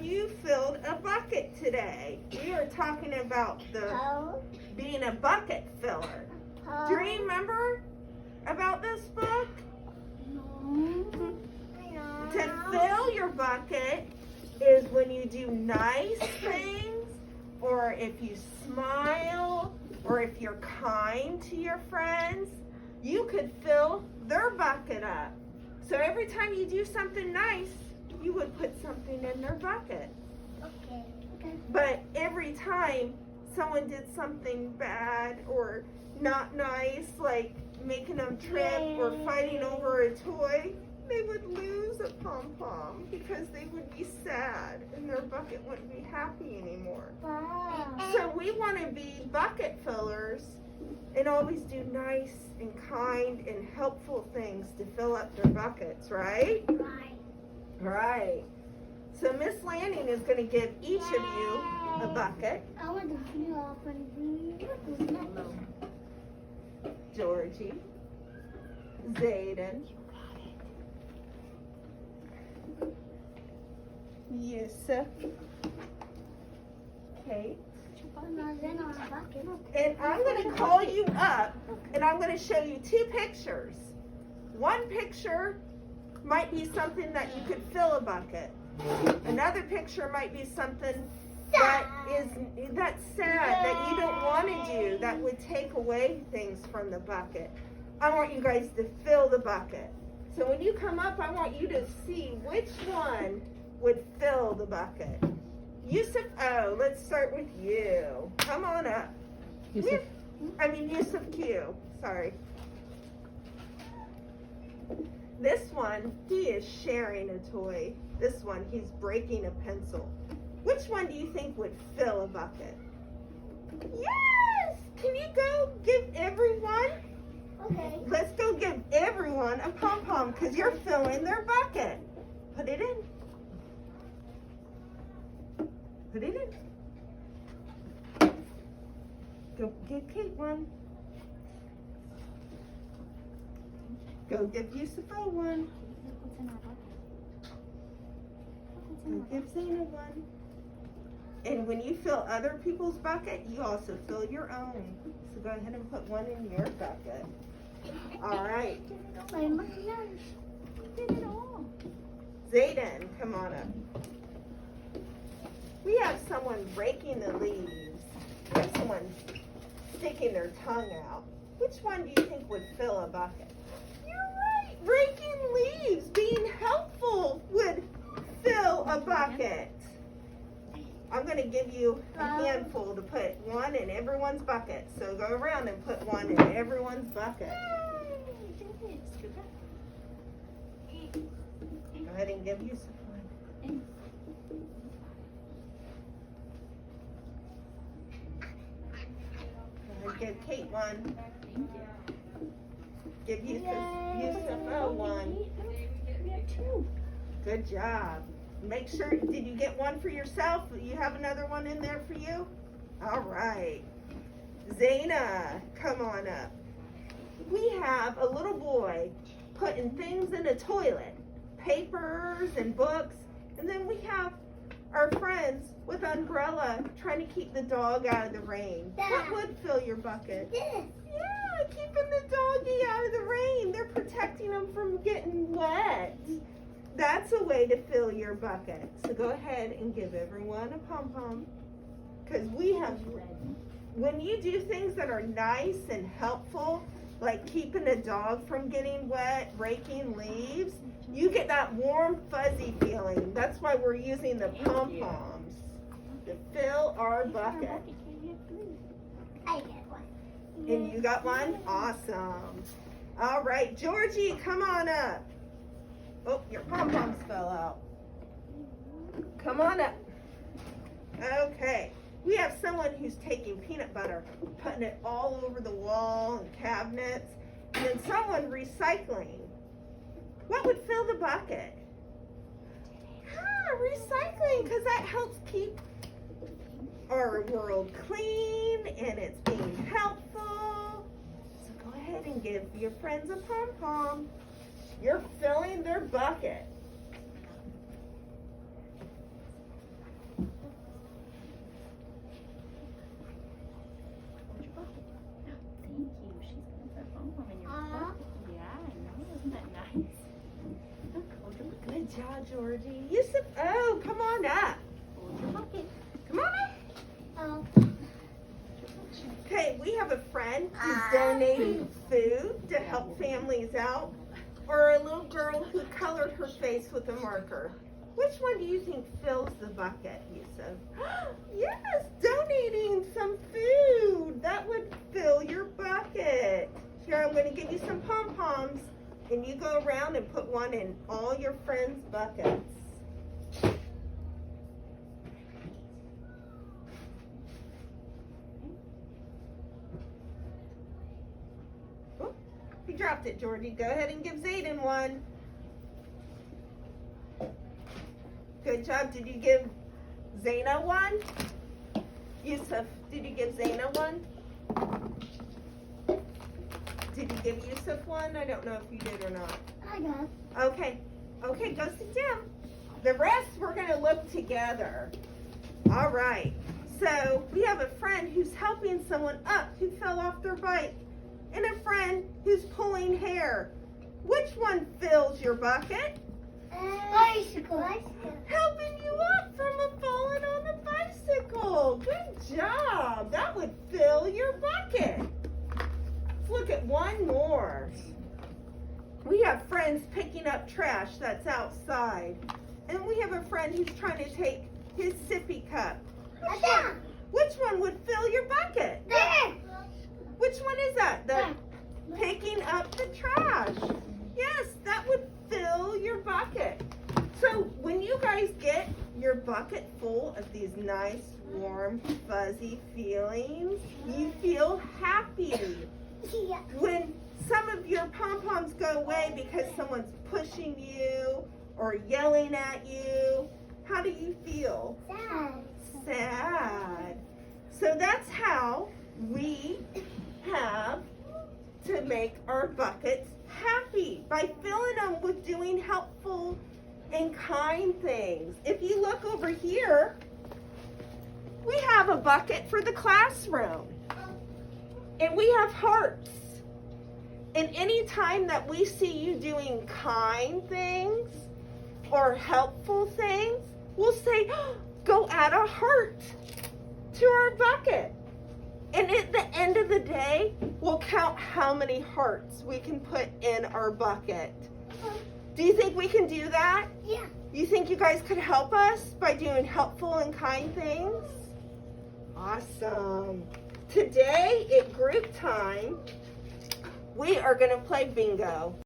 have you filled a bucket today? We are talking about being a bucket filler. Do you remember about this book? No. To fill your bucket is when you do nice things, or if you smile, or if you're kind to your friends, you could fill their bucket up. So every time you do something nice, you would put something in their bucket. Okay. But every time someone did something bad or not nice, like making them trip or fighting over a toy, they would lose a pom-pom because they would be sad and their bucket wouldn't be happy anymore. Wow. So we want to be bucket fillers and always do nice and kind and helpful things to fill up their buckets, right? Right. Right. So Miss Lanning is going to give each of you a bucket. I want to fill up and Georgie, Zayden, Yusuf, Kate, and I'm going to call you up and I'm going to show you two pictures. One picture might be something that you could fill a bucket. Another picture might be something that's sad, that you don't want to do, that would take away things from the bucket. I want you guys to fill the bucket. So when you come up, I want you to see which one would fill the bucket. Yusuf O, let's start with you. Come on up. Yusuf. Yusuf Q, sorry. This one, he is sharing a toy. This one, he's breaking a pencil. Which one do you think would fill a bucket? Yes! Can you go give everyone? Okay. Let's go give everyone a pom-pom because you're filling their bucket. Put it in. Put it in. Go give Kate one. Go give Yusufa one. Go give Zena one. And when you fill other people's bucket, you also fill your own. So go ahead and put one in your bucket. All right. Zayden, come on up. We have someone breaking the leaves. We have someone sticking their tongue out. Which one do you think would fill a bucket? You're right. Breaking leaves, being helpful would fill a bucket. I'm going to give you a handful to put one in everyone's bucket. So go around and put one in everyone's bucket. Go ahead and give you some one. Go ahead and give Kate one. Give Yusuf one. Good job. Make sure, did you get one for yourself? You have another one in there for you? All right. Zayna, come on up. We have a little boy putting things in a toilet, papers and books, and then we have our friends with umbrella trying to keep the dog out of the rain. What would fill your bucket? Yeah, keeping the doggy out of the rain. They're protecting them from getting wet. That's a way to fill your bucket. So go ahead and give everyone a pom-pom. Because when you do things that are nice and helpful, like keeping a dog from getting wet, raking leaves, you get that warm, fuzzy feeling. That's why we're using the pom-poms to fill our bucket. I get one. And you got one? Awesome. All right, Georgie, come on up. Oh, your pom-poms fell out. Come on up. Okay. We have someone who's taking peanut butter, putting it all over the wall and cabinets, and then someone recycling. What would fill the bucket? Recycling, because that helps keep our world clean and it's being helpful. So go ahead and give your friends a pom-pom. You're filling their bucket. job, Georgie. Yusuf, oh, come on up. Hold your bucket. Come on up. Oh. Okay, we have a friend who's donating food to help families out, or a little girl who colored her face with a marker. Which one do you think fills the bucket, Yusuf? Yes, donating some food. That would fill your bucket. Here, I'm going to give you some pom-poms, and you go around and put one in all your friends' buckets. Oh, you dropped it, Georgie. Go ahead and give Zayden one. Good job. Did you give Zaina one? Yusuf, did you give Zaina one? Did you give Yusuf one? I don't know if you did or not. I got. Okay. Okay, go sit down. The rest we're going to look together. All right. So we have a friend who's helping someone up who fell off their bike, and a friend who's pulling hair. Which one fills your bucket? Bicycle. Helping you up from a falling on the bicycle. Good job. That would fill your bucket. Let's look at one more. We have friends picking up trash that's outside. And we have a friend who's trying to take his sippy cup. Which one would fill your bucket? There. Which one is that? The picking up the trash. Yes, that would fill your bucket. So when you guys get your bucket full of these nice, warm, fuzzy feelings, you feel happy. Yeah. When some of your pom-poms go away because someone's pushing you or yelling at you, how do you feel? Sad. Sad. So that's how we have to make our buckets happy, by filling them with doing helpful and kind things. If you look over here, we have a bucket for the classroom, and we have hearts. And any time that we see you doing kind things or helpful things, we'll say, oh, go add a heart to our bucket. And at the end of the day, we'll count how many hearts we can put in our bucket. Do you think we can do that? Yeah. You think you guys could help us by doing helpful and kind things? Awesome. Today at group time, we are going to play bingo.